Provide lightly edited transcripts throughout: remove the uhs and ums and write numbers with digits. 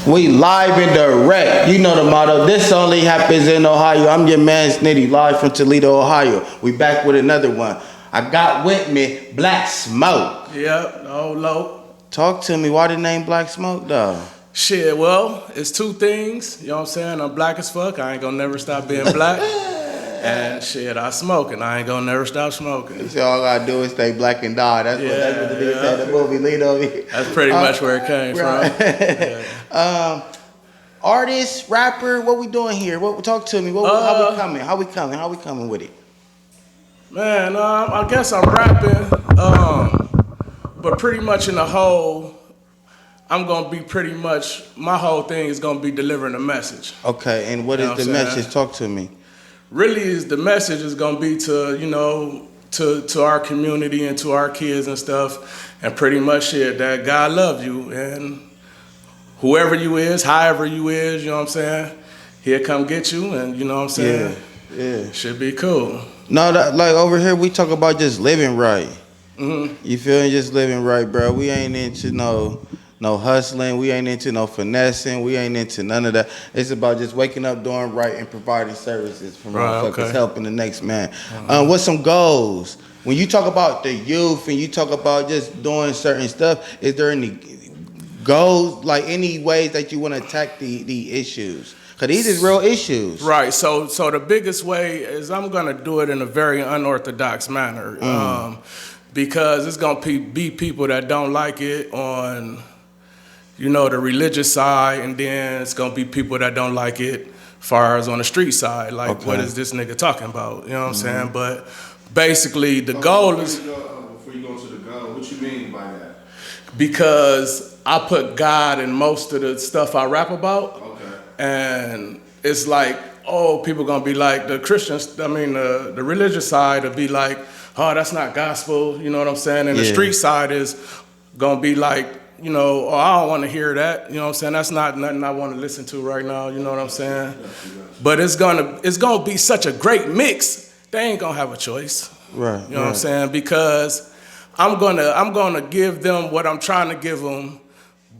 We live and direct. You know the motto. This only happens in Ohio. I'm your man Snitty, live from Toledo, Ohio. We back with another one. I got with me Black Smoke. Yep, no low. Talk to me. Why the name Black Smoke though? Shit, well, it's two things. You know what I'm saying? I'm black as fuck. I ain't gonna never stop being black. And shit, I smoke and I ain't gonna never stop smoking. So all I gotta do is stay black and die. That's what the nigga said in the movie. Lead over here. That's pretty much where it came from. Yeah. Artist, rapper, what we doing here? Talk to me. How we coming? How we coming with it? Man, I guess I'm rapping. But pretty much in the whole, I'm gonna be pretty much, my whole thing is gonna be delivering a message. Okay, and what is the message? Talk to me. Really, is the message is gonna be to, you know, to our community and to our kids and stuff, and pretty much shit that God love you, and whoever you is, however you is, you know what I'm saying, he'll come get you, and you know what I'm saying. Yeah. Should be cool. No, like over here we talk about just living right. Mm-hmm. You feel me? Just living right, bro. We ain't into no hustling. We ain't into no finessing. We ain't into none of that. It's about just waking up, doing right, and providing services for motherfuckers, helping the next man. What's some goals? When you talk about the youth and you talk about just doing certain stuff, is there any goals, like any ways that you want to attack the issues? Because these is real issues. Right. So the biggest way is I'm going to do it in a very unorthodox manner. Because it's going to be people that don't like it on, you know, the religious side, and then it's gonna be people that don't like it far as on the street side. Like, what is this nigga talking about? You know what I'm saying? But basically, the goal is... Before you go to the goal, what you mean by that? Because I put God in most of the stuff I rap about. Okay. And it's like, oh, people gonna be like, the Christians, the religious side will be like, oh, that's not gospel, you know what I'm saying? And the street side is gonna be like, you know, oh, I don't want to hear that. You know what I'm saying? That's not nothing I want to listen to right now. You know what I'm saying? But it's gonna be such a great mix. They ain't gonna have a choice. Right. You know what I'm saying? Because I'm gonna give them what I'm trying to give them,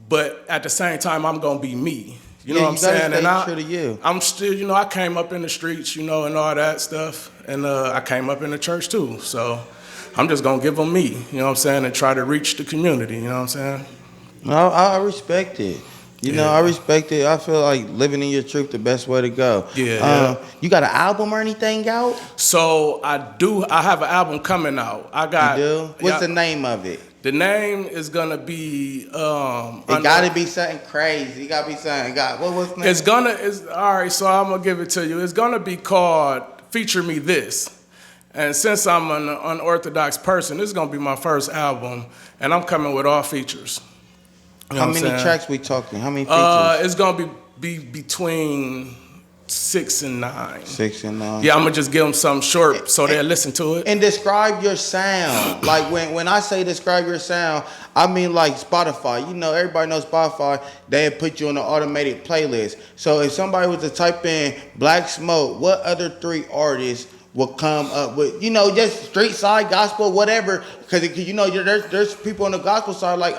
but at the same time I'm gonna be me. You know what I'm saying? And I'm still, you know, I came up in the streets, you know, and all that stuff, and I came up in the church too. So I'm just gonna give them me. You know what I'm saying? And try to reach the community. You know what I'm saying? No, I respect it. You know, I respect it. I feel like living in your truth the best way to go. Yeah. You got an album or anything out? So I do. I have an album coming out. I got. You do? What's the name of it? The name is gonna be. It gotta be something crazy. It gotta be something. What was the name? It's all right. So I'm gonna give it to you. It's gonna be called "Feature Me This." And since I'm an unorthodox person, this is gonna be my first album, and I'm coming with all features. You know How many tracks we talking? How many features? It's gonna be between 6 and 9. 6 and 9. Yeah, I'm gonna just give them something short so they'll listen to it. And describe your sound. Like when I say describe your sound, I mean like Spotify. You know, everybody knows Spotify. They put you on an automated playlist. So if somebody was to type in Black Smoke, what other 3 artists will come up with, you know, just street side gospel, whatever? Because you know, there's people on the gospel side like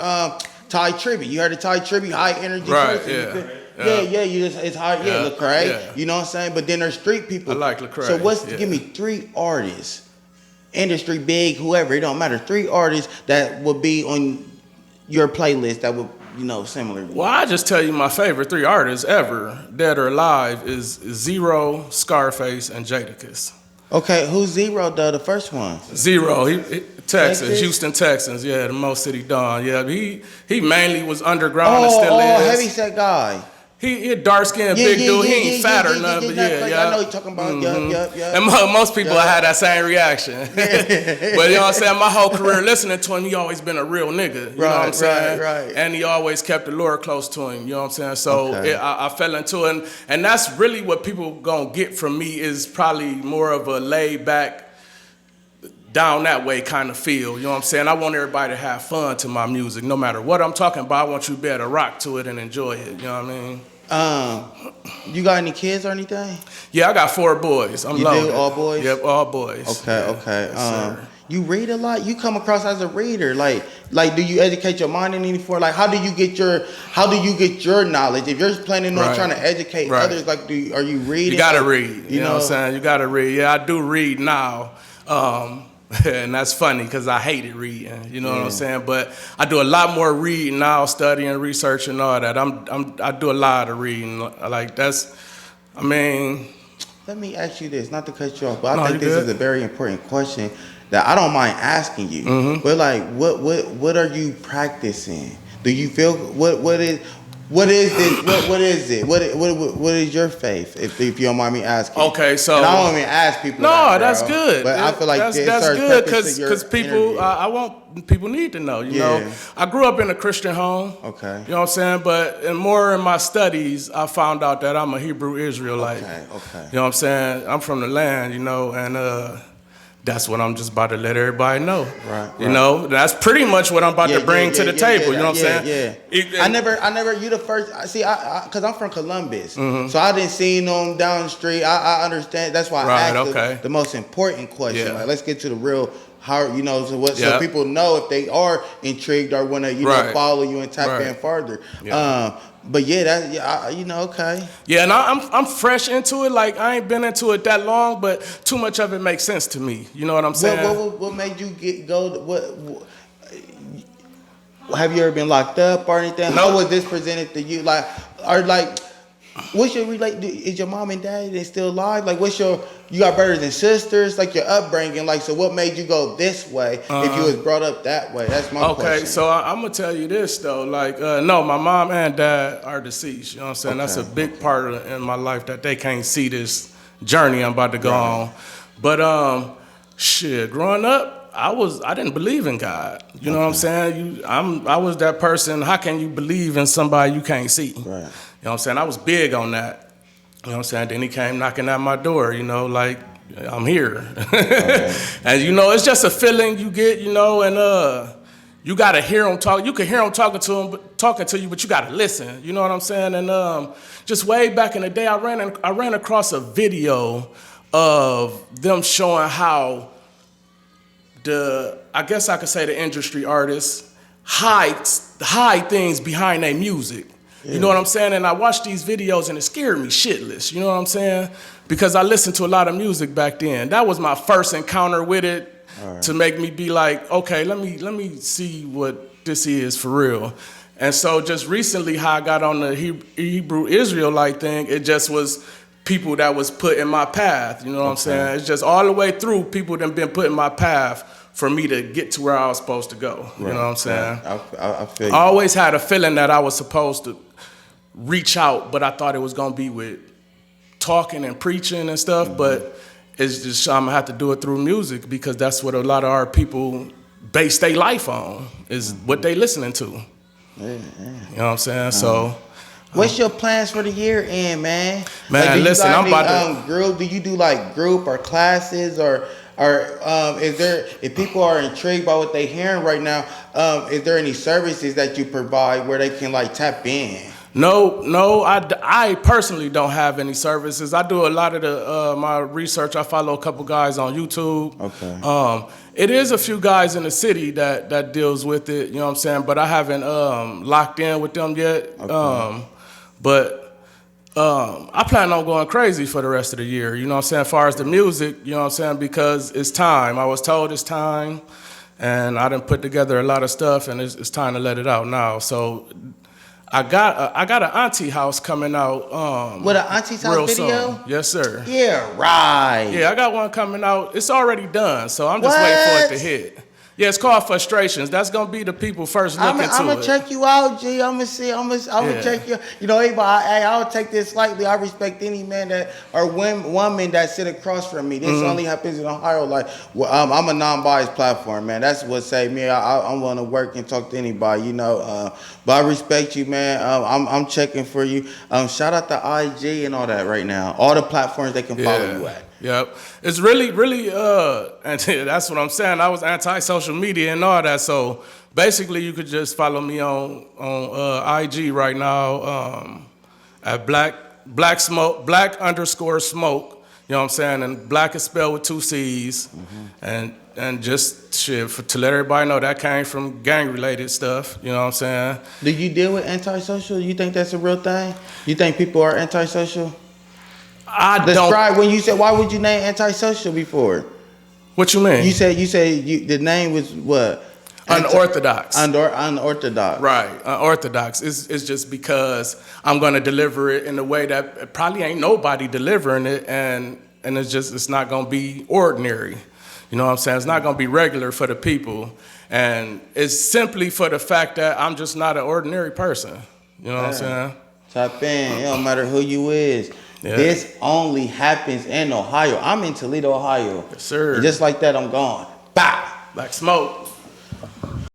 Ty Tribute. You heard of Ty Tribute? High energy. Right. Person. Yeah. It's high. Yeah, Lecrae. Yeah. You know what I'm saying? But then there's street people. I like Lecrae. So give me 3 artists, industry big, whoever, it don't matter. 3 artists that would be on your playlist that would, you know, similar. Well, I just tell you my favorite 3 artists ever, dead or alive, is Zero, Scarface, and Jadakiss. Okay, who's Zero though? The first one. Zero, Texas, Houston Texans, yeah, the Mo City Don. Yeah, he mainly was underground and still is. Heavyset guy. He a dark skinned big dude. He ain't fat or nothing, but I know you're talking about. Yeah. And most people had that same reaction. But you know what I'm saying? My whole career listening to him, he always been a real nigga. You know what I'm saying? Right. And he always kept the Lord close to him. You know what I'm saying? So I fell into it, and that's really what people gonna get from me is probably more of a laid back, down that way kind of feel. You know what I'm saying? I want everybody to have fun to my music, no matter what I'm talking about. I want you to be able to rock to it and enjoy it. You know what I mean? You got any kids or anything? Yeah, I got 4 boys. I'm loaded. You do? All boys? Yep, all boys. Okay. Yes, You read a lot. You come across as a reader. Like, do you educate your mind any for? Like, how do you get your knowledge? If you're planning on trying to educate others, like, are you reading? You gotta read. You know what I'm saying? You gotta read. Yeah, I do read now. And that's funny because I hated reading, you know what I'm saying? But I do a lot more reading now, studying, research, and all that. I do a lot of reading. Like Let me ask you this, not to cut you off, but I think this is a very important question that I don't mind asking you. Mm-hmm. But like, what are you practicing? Do you feel what is this? What is it? What is your faith? If you don't mind me asking. Okay, so and I don't even ask people. No, that's good. But I feel like that's good because people. People need to know. You know, I grew up in a Christian home. Okay. You know what I'm saying? But more in my studies, I found out that I'm a Hebrew Israelite. Okay. You know what I'm saying? I'm from the land. You know, and that's what I'm just about to let everybody know. Right. You know, that's pretty much what I'm about to bring to the table. You know what I'm saying? Yeah. I never. You the first. See, because I'm from Columbus, so I didn't see them down the street. I understand. That's why I asked the most important question. Like, let's get to the real. How so people know if they are intrigued or want to follow you and tap in farther. But okay. Yeah, and I'm fresh into it. Like, I ain't been into it that long, but too much of it makes sense to me. You know what I'm saying? What made you what have you ever been locked up or anything? No. How was this presented to you? What's your is your mom and dad they still alive? Like, you got brothers and sisters? Like, your upbringing? Like, so what made you go this way if you was brought up that way? That's my question. Okay, so I'm gonna tell you this though. Like, no, my mom and dad are deceased. You know what I'm saying? Okay. That's a big part in my life that they can't see this journey I'm about to go on. But growing up, I didn't believe in God. You know what I'm saying? I was that person. How can you believe in somebody you can't see? Right. You know what I'm saying? I was big on that. You know what I'm saying? Then he came knocking at my door, you know, like, I'm here. Okay. And, you know, it's just a feeling you get, you know, and you got to hear him talk. You can hear him talking to you, but you got to listen. You know what I'm saying? And just way back in the day, I ran across a video of them showing how I guess I could say the industry artists hide things behind their music. You know what I'm saying? And I watched these videos and it scared me shitless. You know what I'm saying? Because I listened to a lot of music back then. That was my first encounter with it to make me be like, okay, let me see what this is for real. And so just recently how I got on the Hebrew Israelite thing, it just was people that was put in my path. You know what I'm saying? It's just all the way through people that been put in my path for me to get to where I was supposed to go. You know what I'm saying? I feel you. I always had a feeling that I was supposed to reach out, but I thought it was gonna be with talking and preaching and stuff, but it's just I'm gonna have to do it through music because that's what a lot of our people base their life on, is what they listening to. You know what I'm saying? So what's your plans for the year end, man? Man, listen, I'm about to group. Do you do like group or classes or is there, if people are intrigued by what they're hearing right now, is there any services that you provide where they can like tap in? No, I personally don't have any services. I do a lot of my research. I follow a couple guys on YouTube. Okay. It is a few guys in the city that deals with it, you know what I'm saying? But I haven't locked in with them yet. Okay. But I plan on going crazy for the rest of the year, you know what I'm saying? As far as the music, you know what I'm saying? Because it's time. I was told it's time, and I done put together a lot of stuff, and it's time to let it out now. So I got an auntie house coming out. With an auntie's house video? Soon. Yes, sir. Yeah, right. Yeah, I got one coming out. It's already done, so I'm just waiting for it to hit. Yeah, it's called Frustrations. That's gonna be the people first looking into it. I'm gonna check you out, G. I'm gonna check you. You know, I'll take this slightly. I respect any man that or woman that sit across from me. This only happens in Ohio. Like, I'm a non-biased platform, man. That's what saved me. I'm willing to work and talk to anybody, you know. But I respect you, man. I'm checking for you. Shout out to IG and all that right now. All the platforms they can follow you at. Yep. It's really, and that's what I'm saying. I was anti-social media and all that. So basically you could just follow me on IG right now at Blacc_Smoke. You know what I'm saying? And Blacc is spelled with 2 C's. And just shit, to let everybody know that came from gang-related stuff. You know what I'm saying? Do you deal with antisocial? You think that's a real thing? You think people are antisocial? I don't. Describe when you said, why would you name antisocial before? What you mean? You said the name was what? Unorthodox. Unorthodox. Right. Unorthodox. It's just because I'm gonna deliver it in a way that probably ain't nobody delivering it, and it's not gonna be ordinary. You know what I'm saying? It's not gonna be regular for the people, and it's simply for the fact that I'm just not an ordinary person. You know what I'm saying? Tap in. It don't matter who you is. Yeah. This only happens in Ohio. I'm in Toledo, Ohio. Yes, sir. And just like that, I'm gone. Bow. Like smoke.